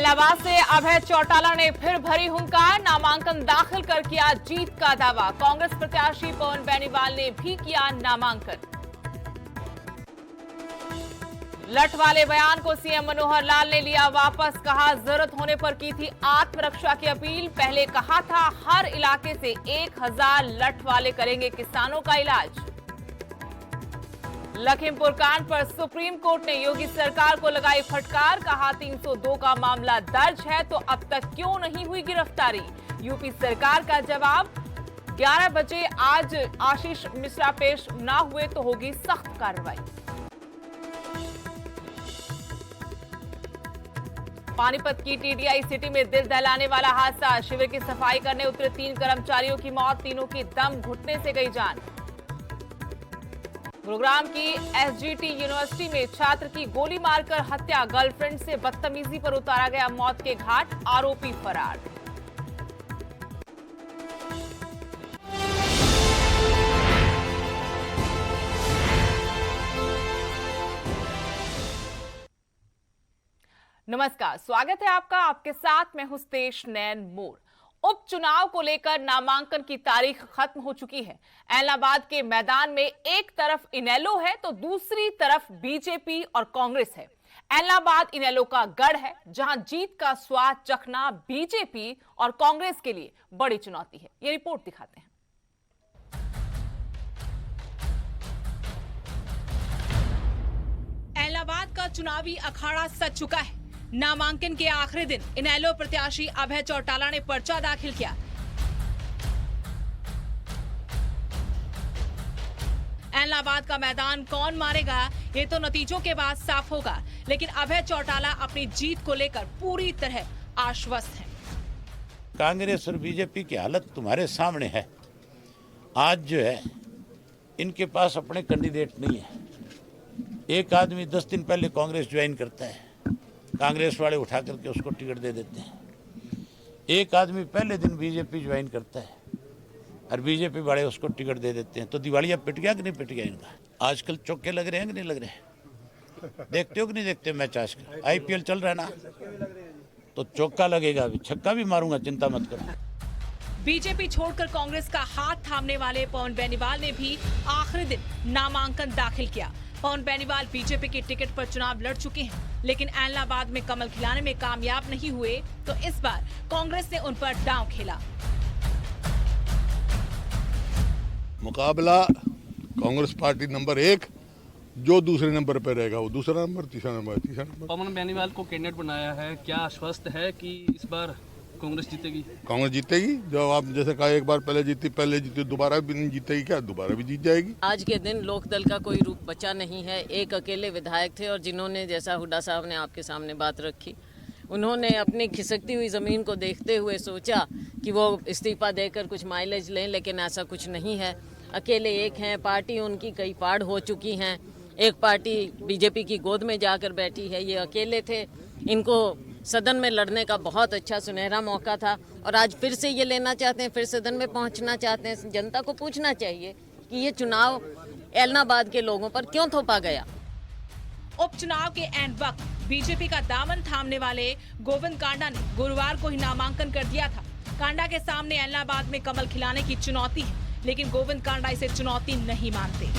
इलाहाबाद से अभय चौटाला ने फिर भरी हुंकार, नामांकन दाखिल कर किया जीत का दावा। कांग्रेस प्रत्याशी पवन बेनीवाल ने भी किया नामांकन। लठ वाले बयान को सीएम मनोहर लाल ने लिया वापस, कहा जरूरत होने पर की थी आत्मरक्षा की अपील। पहले कहा था हर इलाके से 1000 लठ वाले करेंगे किसानों का इलाज। लखीमपुर कांड पर सुप्रीम कोर्ट ने योगी सरकार को लगाई फटकार, कहा 302 का मामला दर्ज है तो अब तक क्यों नहीं हुई गिरफ्तारी। यूपी सरकार का जवाब, 11 बजे आज आशीष मिश्रा पेश ना हुए तो होगी सख्त कार्रवाई। पानीपत की टीडीआई सिटी में दिल दहलाने वाला हादसा, शिविर की सफाई करने उतरे 3 कर्मचारियों की मौत, तीनों की दम घुटने से गई जान। गुरुग्राम की एसजीटी यूनिवर्सिटी में छात्र की गोली मारकर हत्या, गर्लफ्रेंड से बदतमीजी पर उतारा गया मौत के घाट, आरोपी फरार। नमस्कार, स्वागत है आपका। आपके साथ मैं हूं तेज नैन मोर। उपचुनाव को लेकर नामांकन की तारीख खत्म हो चुकी है। इलाहाबाद के मैदान में एक तरफ इनेलो है तो दूसरी तरफ बीजेपी और कांग्रेस है। इलाहाबाद इनेलो का गढ़ है, जहां जीत का स्वाद चखना बीजेपी और कांग्रेस के लिए बड़ी चुनौती है। ये रिपोर्ट दिखाते हैं। इलाहाबाद का चुनावी अखाड़ा सज चुका है। नामांकन के आखिरी दिन इनेलो प्रत्याशी अभय चौटाला ने पर्चा दाखिल किया। इलाहाबाद का मैदान कौन मारेगा, ये तो नतीजों के बाद साफ होगा, लेकिन अभय चौटाला अपनी जीत को लेकर पूरी तरह आश्वस्त हैं। कांग्रेस और बीजेपी की हालत तुम्हारे सामने है। आज जो है इनके पास अपने कैंडिडेट नहीं है। एक आदमी 10 दिन पहले कांग्रेस ज्वाइन करता है, कांग्रेस वाले उठा करके उसको टिकट दे देते हैं। एक आदमी पहले दिन बीजेपी ज्वाइन करता है और बीजेपी वाले उसको टिकट दे देते हैं। तो दिवालिया पिट गया कि नहीं पिट गया इनका? आजकल चौके लग रहे हैं कि नहीं लग रहे हैं? देखते हो कि नहीं देखते मैच? आजकल आईपीएल चल रहा है ना, तो चौका लगेगा, अभी छक्का भी मारूंगा, चिंता मत करो। बीजेपी छोड़कर कांग्रेस का हाथ थामने वाले पवन बेनीवाल ने भी आखिरी दिन नामांकन दाखिल किया। पवन बेनीवाल बीजेपी की टिकट पर चुनाव लड़ चुके हैं, लेकिन इलाहाबाद में कमल खिलाने में कामयाब नहीं हुए, तो इस बार कांग्रेस ने उन पर दांव खेला। मुकाबला कांग्रेस पार्टी नंबर 1, जो दूसरे नंबर पर रहेगा वो दूसरा नंबर, तीसरा नंबर। पवन बेनीवाल को कैंडिडेट बनाया है, क्या आश्वस्त है कि इस बार कांग्रेस जीतेगी? कांग्रेस जीतेगी। जो आप जैसे कहा एक बार पहले जीती, दोबारा भी नहीं जीतेगी क्या? दोबारा भी जीत जाएगी। आज के दिन लोकदल का कोई रूप बचा नहीं है। एक अकेले विधायक थे और जिन्होंने, जैसा हुड्डा साहब ने आपके सामने बात रखी, उन्होंने अपनी खिसकती हुई जमीन को देखते हुए सोचा कि वो इस्तीफा देकर कुछ माइलेज लें, लेकिन ऐसा कुछ नहीं है। अकेले एक हैं, पार्टी उनकी कई पार्ट हो चुकी हैं। एक पार्टी बीजेपी की गोद में जाकर बैठी है, ये अकेले थे। इनको सदन में लड़ने का बहुत अच्छा सुनहरा मौका था और आज फिर से ये लेना चाहते हैं, फिर सदन में पहुंचना चाहते हैं। जनता को पूछना चाहिए कि ये चुनाव इलाहाबाद के लोगों पर क्यों थोपा गया। उपचुनाव के एंड वक्त बीजेपी का दामन थामने वाले गोविंद कांडा ने गुरुवार को ही नामांकन कर दिया था। कांडा के सामने इलाहाबाद में कमल खिलाने की चुनौती है, लेकिन गोविंद कांडा इसे चुनौती नहीं मानते।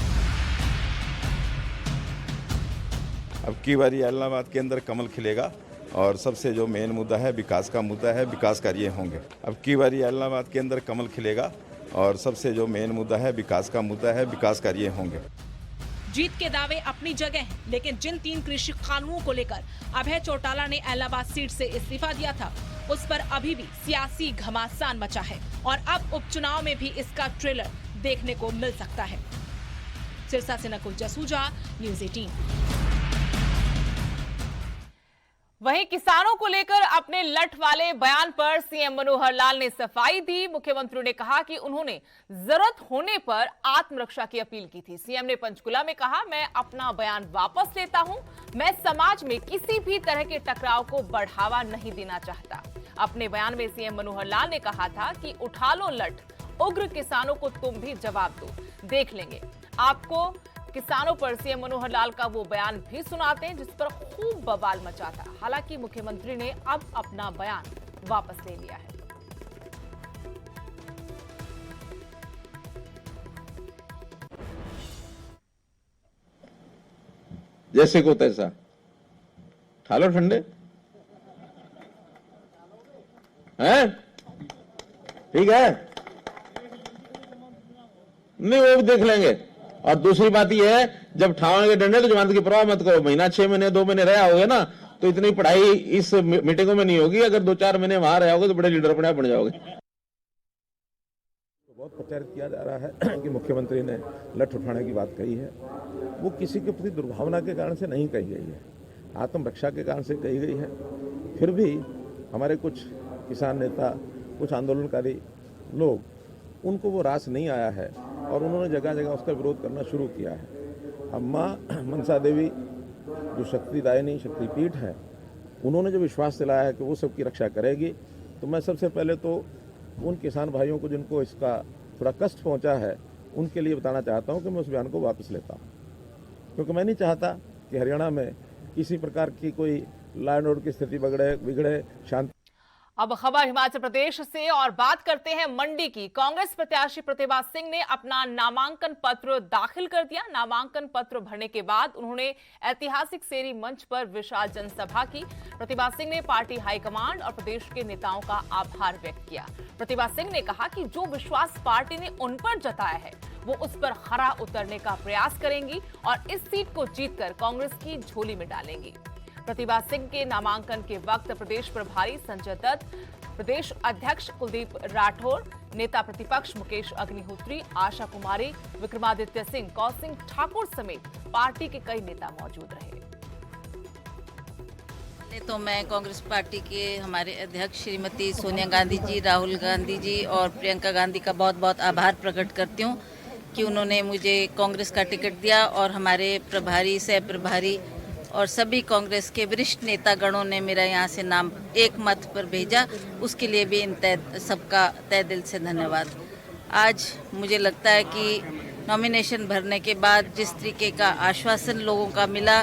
अब की बारी इलाहाबाद के अंदर कमल खिलेगा और सबसे जो मेन मुद्दा है विकास का मुद्दा है, विकास कार्य होंगे। अब की बारी इलाहाबाद के अंदर कमल खिलेगा और सबसे जो मेन मुद्दा है विकास का मुद्दा है, विकास कार्य होंगे। जीत के दावे अपनी जगह हैं, लेकिन जिन 3 कृषि कानूनों को लेकर अभय चौटाला ने इलाहाबाद सीट से इस्तीफा दिया था, उस पर अभी भी सियासी घमासान मचा है और अब उपचुनाव में भी इसका ट्रेलर देखने को मिल सकता है। सिरसा से नकुल जसूजा, न्यूज़ 18। वहीं किसानों को लेकर अपने लठ वाले बयान पर सीएम मनोहर लाल ने सफाई दी। मुख्यमंत्री ने कहा कि उन्होंने जरूरत होने पर आत्मरक्षा की अपील की थी। सीएम ने पंचकुला में कहा, मैं अपना बयान वापस लेता हूं, मैं समाज में किसी भी तरह के टकराव को बढ़ावा नहीं देना चाहता। अपने बयान में सीएम मनोहर लाल ने कहा था कि उठा लो लठ, उग्र किसानों को तुम भी जवाब दो, देख लेंगे। आपको किसानों पर सीएम मनोहर लाल का वो बयान भी सुनाते हैं जिस पर खूब बवाल मचा था। हालांकि मुख्यमंत्री ने अब अपना बयान वापस ले लिया है। जैसे को तैसा खा लो ठंडे हैं, ठीक है, नहीं वो भी देख लेंगे। और दूसरी बात यह है, जब ठावेंगे डंडे तो जमानत की परवाह मत करो। महीना 6 महीने 2 महीने रहा होगे ना, तो इतनी पढ़ाई इस मीटिंगों में नहीं होगी। अगर 2-4 महीने वहां रहे होगे तो बड़े लीडर अपने आप बन जाओगे। बहुत प्रचारित किया जा रहा है कि मुख्यमंत्री ने लठ उठाने की बात कही है। वो किसी के प्रति दुर्भावना के कारण से नहीं कही गई है, आत्मरक्षा के कारण से कही गई है। फिर भी हमारे कुछ किसान नेता, कुछ आंदोलनकारी लोग, उनको वो रास नहीं आया है और उन्होंने जगह जगह उसका विरोध करना शुरू किया है। अब माँ मनसा देवी जो शक्तिदायिनी शक्तिपीठ है, उन्होंने जो विश्वास दिलाया है कि वो सबकी रक्षा करेगी, तो मैं सबसे पहले तो उन किसान भाइयों को जिनको इसका थोड़ा कष्ट पहुंचा है, उनके लिए बताना चाहता हूं कि मैं उस बयान को वापस लेता हूं, क्योंकि मैं नहीं चाहता कि हरियाणा में किसी प्रकार की कोई लॉ एंड ऑर्डर की स्थिति बिगड़े शांति। अब खबर हिमाचल प्रदेश से और बात करते हैं मंडी की। कांग्रेस प्रत्याशी प्रतिभा सिंह ने अपना नामांकन पत्र दाखिल कर दिया। नामांकन पत्र भरने के बाद उन्होंने ऐतिहासिक सेरी मंच पर विशाल जनसभा की। प्रतिभा सिंह ने पार्टी हाईकमांड और प्रदेश के नेताओं का आभार व्यक्त किया। प्रतिभा सिंह ने कहा कि जो विश्वास पार्टी ने उन पर जताया है, वो उस पर खरा उतरने का प्रयास करेंगी और इस सीट को जीतकर कांग्रेस की झोली में डालेंगी। प्रतिभा सिंह के नामांकन के वक्त प्रदेश प्रभारी संजय दत्त, प्रदेश अध्यक्ष कुलदीप राठौर, नेता प्रतिपक्ष मुकेश अग्निहोत्री, आशा कुमारी, विक्रमादित्य सिंह, कौसिंग ठाकुर समेत पार्टी के कई नेता मौजूद रहे। तो मैं कांग्रेस पार्टी के हमारे अध्यक्ष श्रीमती सोनिया गांधी जी, राहुल गांधी जी और प्रियंका गांधी का बहुत बहुत आभार प्रकट करती हूँ कि उन्होंने मुझे कांग्रेस का टिकट दिया और हमारे प्रभारी, सह प्रभारी और सभी कांग्रेस के वरिष्ठ नेतागणों ने मेरा यहाँ से नाम एक मत पर भेजा। उसके लिए भी सबका तहे दिल से धन्यवाद। आज मुझे लगता है कि नॉमिनेशन भरने के बाद जिस तरीके का आश्वासन लोगों का मिला,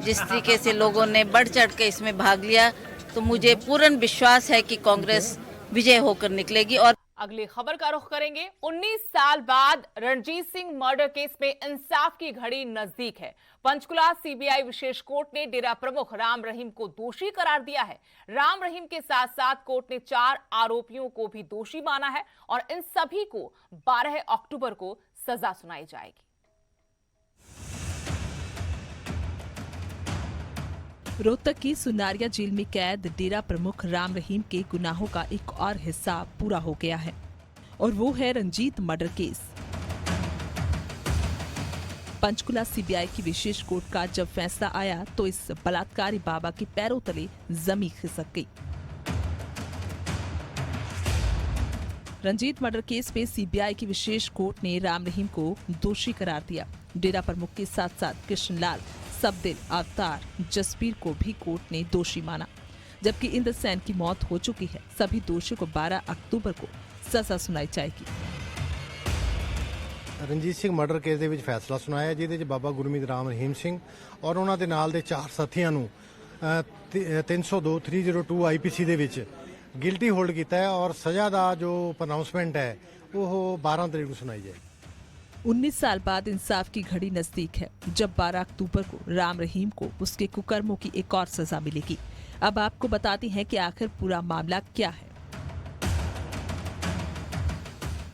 जिस तरीके से लोगों ने बढ़ चढ़ के इसमें भाग लिया, तो मुझे पूर्ण विश्वास है कि कांग्रेस विजय होकर निकलेगी। और अगली खबर का रुख करेंगे। 19 साल बाद रणजीत सिंह मर्डर केस में इंसाफ की घड़ी नजदीक है। पंचकुला सीबीआई विशेष कोर्ट ने डेरा प्रमुख राम रहीम को दोषी करार दिया है। राम रहीम के साथ साथ कोर्ट ने 4 आरोपियों को भी दोषी माना है और इन सभी को 12 अक्टूबर को सजा सुनाई जाएगी। रोहतक की सुनारिया जेल में कैद डेरा प्रमुख राम रहीम के गुनाहों का एक और हिस्सा पूरा हो गया है और वो है Ranjit murder case. Panchkula CBI की विशेष कोर्ट का जब फैसला आया तो इस बलात्कारी बाबा के पैरों तले जमीन खिसक गई। रंजीत मर्डर केस में सीबीआई की विशेष कोर्ट ने राम रहीम को दोषी करार दिया। डेरा प्रमुख के साथ साथ कृष्णलाल, सबदिल, अवतार, जसबीर को भी कोर्ट ने दोषी माना। जबकि इंद्रसेन की मौत हो चुकी है। सभी दोषियों को 12 अक्टूबर को सजा सुनाई जाएगी। ਰਣਜੀਤ ਸਿੰਘ ਮਰਡਰ ਕੇਸ ਦੇ ਵਿੱਚ ਫੈਸਲਾ ਸੁਣਾਇਆ, ਜਿਹਦੇ 'ਚ ਬਾਬਾ ਗੁਰਮੀਤ ਰਾਮ ਰਹੀਮ ਸਿੰਘ ਔਰ ਉਹਨਾਂ ਦੇ ਨਾਲ ਦੇ 4 ਸਾਥੀਆਂ ਨੂੰ 302 ਆਈਪੀਸੀ ਦੇ ਵਿੱਚ ਗਿਲਟੀ ਹੋਲਡ ਕੀਤਾ ਹੈ ਔਰ ਸਜ਼ਾ ਦਾ ਜੋ ਪਰਨਾਉਂਸਮੈਂਟ ਹੈ ਉਹ 12 ਤਰੀਕ ਨੂੰ ਸੁਣਾਈ ਜਾਏਗੀ। 19 साल बाद इंसाफ की घड़ी नजदीक है, जब 12 अक्टूबर को राम रहीम को उसके कुकर्मों की एक और सजा मिलेगी। अब आपको बताते हैं कि आखिर पूरा मामला क्या है।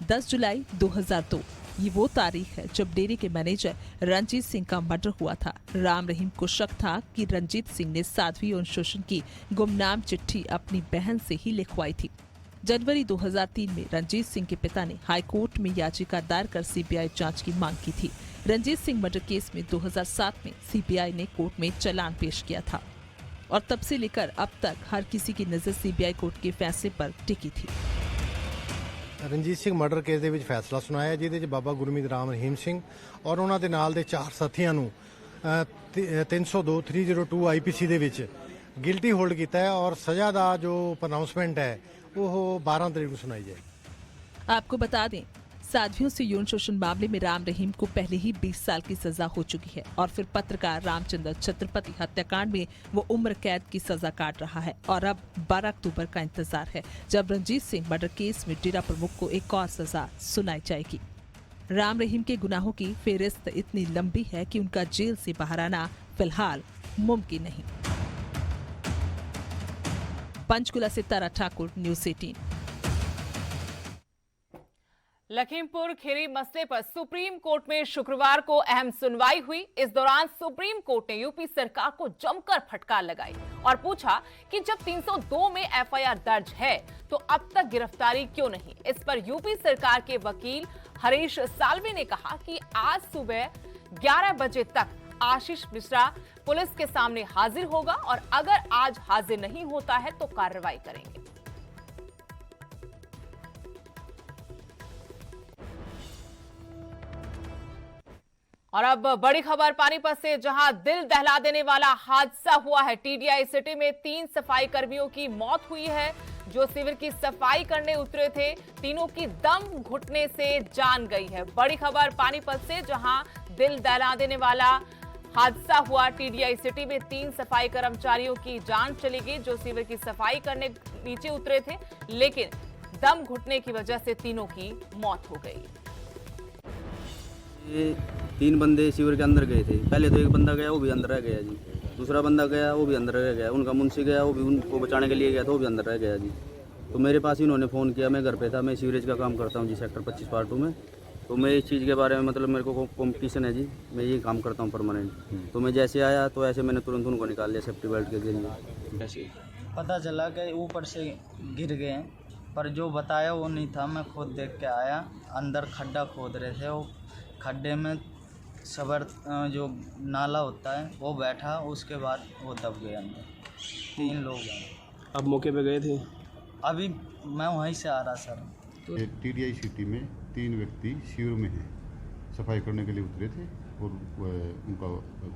10 जुलाई 2002 ये वो तारीख है जब डेरे के मैनेजर रंजीत सिंह का मर्डर हुआ था। राम रहीम को शक था कि रंजीत सिंह ने साध्वी और शोषण की गुमनाम चिट्ठी अपनी बहन से ही लिखवाई थी। जनवरी 2003 में रंजीत सिंह के पिता ने हाईकोर्ट में याचिका दायर कर सीबीआई जांच की मांग की थी। रंजीत सिंह मर्डर केस में 2007 में सीबीआई ने कोर्ट में चालान पेश किया था और तब से लेकर अब तक हर किसी की नजर सीबीआई कोर्ट के फैसले पर टिकी थी। ਰਣਜੀਤ ਸਿੰਘ ਮਰਡਰ ਕੇਸ ਦੇ ਵਿੱਚ ਫੈਸਲਾ ਸੁਣਾਇਆ, ਜਿਹਦੇ 'ਚ ਬਾਬਾ ਗੁਰਮੀਤ ਰਾਮ ਰਹੀਮ ਸਿੰਘ ਔਰ ਉਹਨਾਂ ਦੇ ਨਾਲ ਦੇ 4 ਸਾਥੀਆਂ ਨੂੰ 302 ਆਈਪੀਸੀ ਦੇ ਵਿੱਚ ਗਿਲਟੀ ਹੋਲਡ ਕੀਤਾ ਹੈ ਔਰ ਸਜ਼ਾ ਦਾ ਜੋ ਪਰਨਾਉਂਸਮੈਂਟ ਹੈ ਉਹ 12 ਤਰੀਕ ਨੂੰ ਸੁਣਾਈ ਜਾਏਗੀ। आपको बता दें, साध्वियों से यौन शोषण मामले में राम रहीम को पहले ही 20 साल की सजा हो चुकी है और फिर पत्रकार रामचंद्र छत्रपति हत्याकांड में वो उम्र कैद की सजा काट रहा है और अब 12 अक्टूबर का इंतजार है जब रणजीत सिंह मर्डर केस में डेरा प्रमुख को एक और सजा सुनाई जाएगी। राम रहीम के गुनाहों की फेहरिस्त इतनी लंबी है कि उनका जेल से बाहर आना फिलहाल मुमकिन नहीं। पंचकुला से तारा ठाकुर, न्यूज़ 18। लखीमपुर खीरी मसले पर सुप्रीम कोर्ट में शुक्रवार को अहम सुनवाई हुई। इस दौरान सुप्रीम कोर्ट ने यूपी सरकार को जमकर फटकार लगाई और पूछा कि जब 302 में एफआईआर दर्ज है तो अब तक गिरफ्तारी क्यों नहीं। इस पर यूपी सरकार के वकील हरीश साल्वे ने कहा कि आज सुबह 11 बजे तक आशीष मिश्रा पुलिस के सामने हाजिर होगा और अगर आज हाजिर नहीं होता है तो कार्रवाई करेंगे। और अब बड़ी खबर पानीपत से, जहां दिल दहला देने वाला हादसा हुआ है। टीडीआई सिटी में 3 सफाई कर्मियों की मौत हुई है जो शिविर की सफाई करने उतरे थे। तीनों की दम घुटने से जान गई है। बड़ी खबर पानीपत से, जहां दिल दहला देने वाला हादसा हुआ। टीडीआई सिटी में 3 सफाई कर्मचारियों की जान चली गई जो शिविर की सफाई करने नीचे उतरे थे, लेकिन दम घुटने की वजह से तीनों की मौत हो गई। ये 3 बंदे शिविर के अंदर गए थे। पहले तो एक बंदा गया, वो भी अंदर रह गया जी। दूसरा बंदा गया, वो भी अंदर रह गया। उनका मुंशी गया, वो भी उनको बचाने के लिए गया था, वो भी अंदर रह गया जी। तो मेरे पास ही उन्होंने फ़ोन किया, मैं घर पे था, मैं सीवरेज का काम करता हूँ जी, सेक्टर 25 पार्ट 2 में। तो मैं इस चीज़ के बारे में, मतलब मेरे को कॉम्पिटिशन है जी, मैं ये काम करता हूँ परमानेंट। तो मैं जैसे आया तो ऐसे मैंने तुरंत उनको निकाल लिया सेफ्टी बेल्ट के जरिए। ऐसे पता चला कि ऊपर से गिर गए, पर जो बताया वो नहीं था। मैं खुद देख के आया, अंदर खड्डा खोद रहे थे, वो खड्डे में सबर जो नाला होता है वो बैठा, उसके बाद वो दब गए अंदर। 3 लोग हैं। अब मौके पे गए थे? अभी मैं वहीं से आ रहा सर। तो टीडीआई सिटी में 3 व्यक्ति शिविर में हैं, सफाई करने के लिए उतरे थे और उनका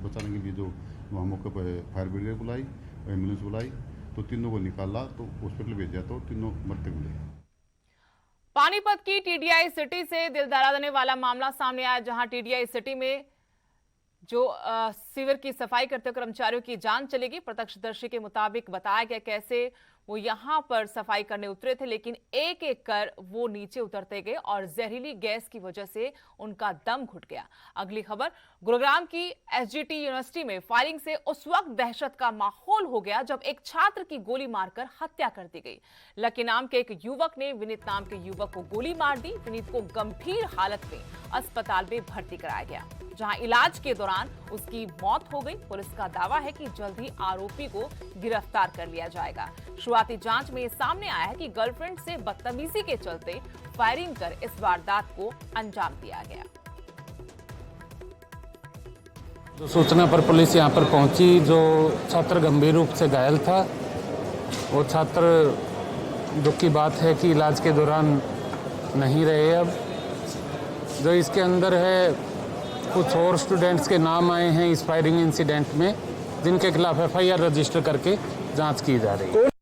बचाने के लिए जो वहाँ मौके पर फायर ब्रिगेड बुलाई, एम्बुलेंस बुलाई, तो तीनों को निकाला तो हॉस्पिटल भेजा तो तीनों मरते मिले। पानीपत की टीडीआई सिटी से दिल दहला देने वाला मामला सामने आया, जहां टीडीआई सिटी में जो सीवर की सफाई करते कर्मचारियों की जान चलेगी। प्रत्यक्षदर्शी के मुताबिक बताया गया कैसे वो यहां पर सफाई करने उतरे थे, लेकिन एक एक कर वो नीचे उतरते गए और जहरीली गैस की वजह से उनका दम घुट गया। अगली खबर, गुरुग्राम की एसजीटी यूनिवर्सिटी में फायरिंग से उस वक्त दहशत का माहौल हो गया जब एक छात्र की गोली मारकर हत्या कर दी गई। लकी नाम के एक युवक ने विनीत नाम के युवक को गोली मार दी। विनीत को गंभीर हालत में अस्पताल में भर्ती कराया गया, जहां इलाज के दौरान उसकी मौत हो गई। पुलिस का दावा है कि जल्द ही आरोपी को गिरफ्तार कर लिया जाएगा। शुरुआती जांच में सामने आया है कि गर्लफ्रेंड से बदतमीजी के चलते फायरिंग कर इस वारदात को अंजाम दिया गया। जो सूचना पर पुलिस यहां पर पहुंची, जो छात्र गंभीर रूप से घायल था, वो छात्र, दुख की बात है कि इलाज के दौरान नहीं रहे। अब जो इसके अंदर है, कुछ और स्टूडेंट्स के नाम आए हैं इस फायरिंग इंसिडेंट में, जिनके खिलाफ एफआईआर रजिस्टर करके जांच की जा रही है।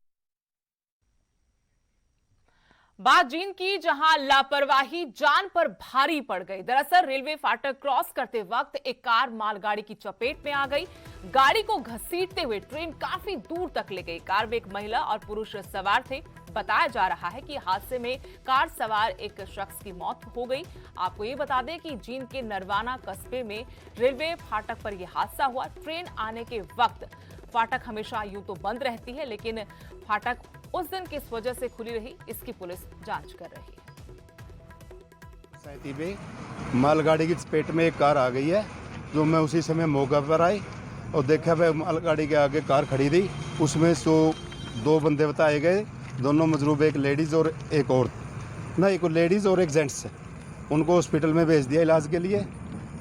बात जींद की, जहां लापरवाही जान पर भारी पड़ गई। दरअसल रेलवे फाटक क्रॉस करते वक्त एक कार मालगाड़ी की चपेट में आ गई। गाड़ी को घसीटते हुए ट्रेन काफी दूर तक ले गई। कार में एक महिला और पुरुष सवार थे। बताया जा रहा है कि हादसे में कार सवार एक शख्स की मौत हो गई। आपको ये बता दें कि जींद के नरवाना कस्बे में रेलवे फाटक पर यह हादसा हुआ। ट्रेन आने के वक्त फाटक हमेशा यूं तो बंद रहती है, लेकिन फाटक उस दिन किस वजह से खुली रही, इसकी पुलिस जांच कर रही है। मालगाड़ी की चपेट में एक कार आ गई है, जो मैं उसी समय मौका पर आई और देखा भाई मालगाड़ी के आगे कार खड़ी थी। उसमें 2 बंदे बताए गए, दोनों मजरूब, एक लेडीज और एक और ना, एक लेडीज और एक जेंट्स। उनको हॉस्पिटल में भेज दिया इलाज के लिए।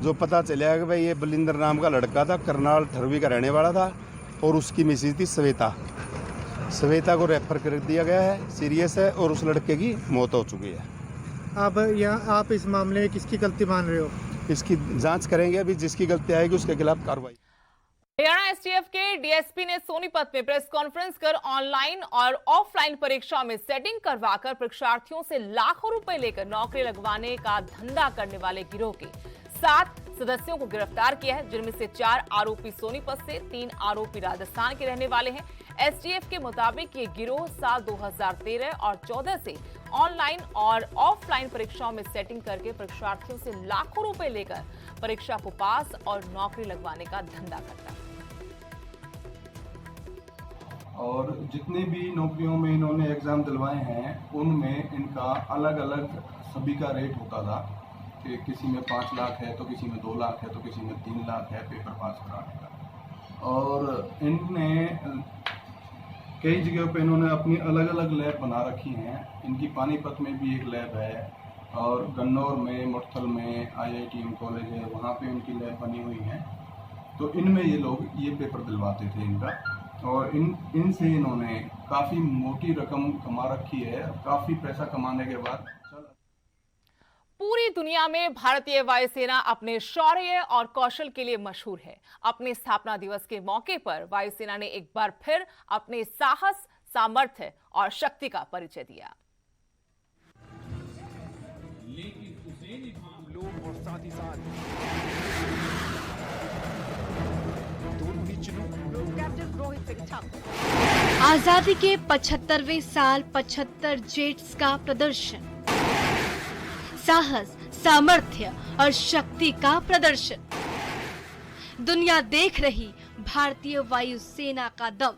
जो पता चला कि भाई ये बलिंदर नाम का लड़का था, करनाल ठरवी का रहने वाला था, और उसकी मिसेज थी श्वेता को रेफर कर दिया गया है, सीरियस है, और उस लड़के की मौत हो चुकी है। आप इस मामले में किसकी गलती मान रहे हो? इसकी जांच करेंगे, अभी जिसकी गलती आएगी उसके खिलाफ कार्रवाई। हरियाणा एसटीएफ के डीएसपी ने सोनीपत में प्रेस कॉन्फ्रेंस कर ऑनलाइन और ऑफलाइन परीक्षा में सेटिंग करवाकर परीक्षार्थियों से लाखों रुपए लेकर नौकरी लगवाने का धंधा करने वाले गिरोह के 7 सदस्यों को गिरफ्तार किया है, जिनमें से 4 आरोपी सोनीपत से, 3 आरोपी राजस्थान के रहने वाले हैं। एसटीएफ के मुताबिक ये गिरोह साल 2013 और 14 से ऑनलाइन और ऑफलाइन परीक्षाओं में सेटिंग करके परीक्षार्थियों से लाखों रुपए लेकर परीक्षा को पास और नौकरी लगवाने का धंधा करता है। और जितने भी नौकरियों में इन्होंने एग्ज़ाम दिलवाए हैं उनमें इनका अलग अलग सभी का रेट होता था कि किसी में 5 लाख है तो किसी में 2 लाख है तो किसी में 3 लाख है पेपर पास कराने का। और इनने कई जगह पे इन्होंने अपनी अलग अलग लैब बना रखी हैं। इनकी पानीपत में भी एक लैब है और गन्नौर में, मुरथल में IITM कॉलेज है, वहाँ पे इनकी लैब बनी हुई है। तो इनमें ये लोग ये पेपर दिलवाते थे इनका, और इनसे इन्होंने काफ़ी मोटी रकम कमा रखी है। काफ़ी पैसा कमाने के बाद पूरी दुनिया में भारतीय वायुसेना अपने शौर्य और कौशल के लिए मशहूर है। अपने स्थापना दिवस के मौके पर वायुसेना ने एक बार फिर अपने साहस, सामर्थ्य और शक्ति का परिचय दिया। लेकिन हुसैन लोग और साथ ही साथ दोनों ही कैप्टन रोहित सिंह ठाकुर। आजादी के 75वें साल 75 जेट्स का प्रदर्शन, साहस, सामर्थ्य और शक्ति का प्रदर्शन। दुनिया देख रही भारतीय वायुसेना का दम।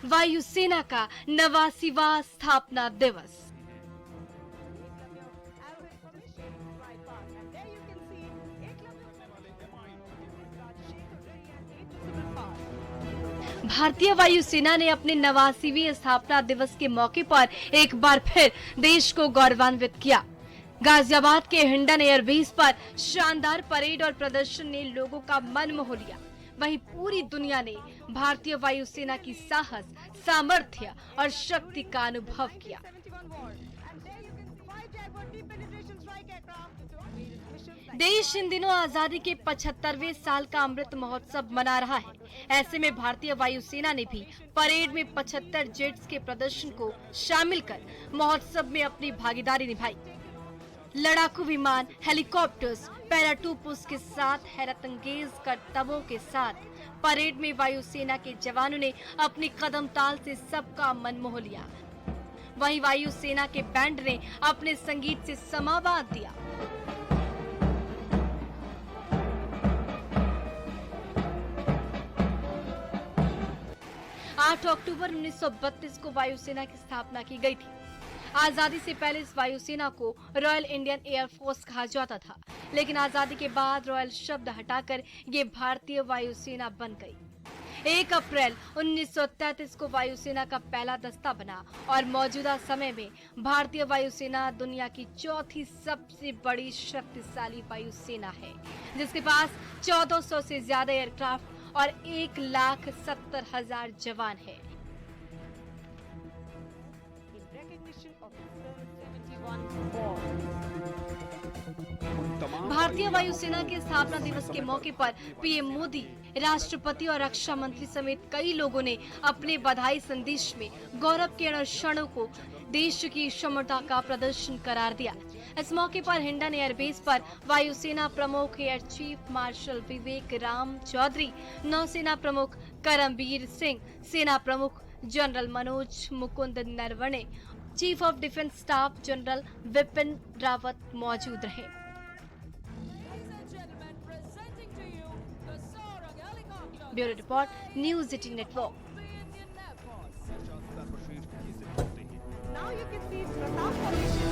वायुसेना का 89वां स्थापना दिवस। भारतीय वायुसेना ने अपने 89वीं स्थापना दिवस के मौके पर एक बार फिर देश को गौरवान्वित किया। गाजियाबाद के हिंडन एयरबेस पर शानदार परेड और प्रदर्शन ने लोगों का मन मोह लिया। वहीं पूरी दुनिया ने भारतीय वायुसेना की साहस, सामर्थ्य और शक्ति का अनुभव किया। देश इन दिनों आजादी के 75वें साल का अमृत महोत्सव मना रहा है। ऐसे में भारतीय वायुसेना ने भी परेड में 75 जेट्स के प्रदर्शन को शामिल कर महोत्सव में अपनी भागीदारी निभाई। लड़ाकू विमान, हेलीकॉप्टर्स, पैराट्रूपर्स के साथ हैरतअंगेज करतबों के साथ परेड में वायुसेना के जवानों ने अपनी कदम ताल से सबका मन मोह लिया। वहीं वायुसेना के बैंड ने अपने संगीत से समा बांध दिया। 8 अक्टूबर 1932 को वायुसेना की स्थापना की गई थी। आजादी से पहले इस वायुसेना को रॉयल इंडियन एयर फोर्स कहा जाता था, लेकिन आजादी के बाद रॉयल शब्द हटाकर ये भारतीय वायुसेना बन गई। 1 अप्रैल 1933 को वायुसेना का पहला दस्ता बना और मौजूदा समय में भारतीय वायुसेना दुनिया की चौथी सबसे बड़ी शक्तिशाली वायुसेना है, जिसके पास 1400 से ज्यादा एयरक्राफ्ट और 1,70,000 जवान है। भारतीय वायुसेना के स्थापना दिवस के मौके पर पीएम मोदी, राष्ट्रपति और रक्षा मंत्री समेत कई लोगों ने अपने बधाई संदेश में गौरव के क्षणों को देश की क्षमता का प्रदर्शन करार दिया। इस मौके पर हिंडन एयरबेस पर वायुसेना प्रमुख एयर चीफ मार्शल विवेक राम चौधरी, नौसेना प्रमुख करमबीर सिंह, सेना प्रमुख general Manoj Mukund Naravane, chief of defence staff general Vipin Rawat मौजूद रहे। Bureau report, news 18 network. Now you can see Pratap Foundation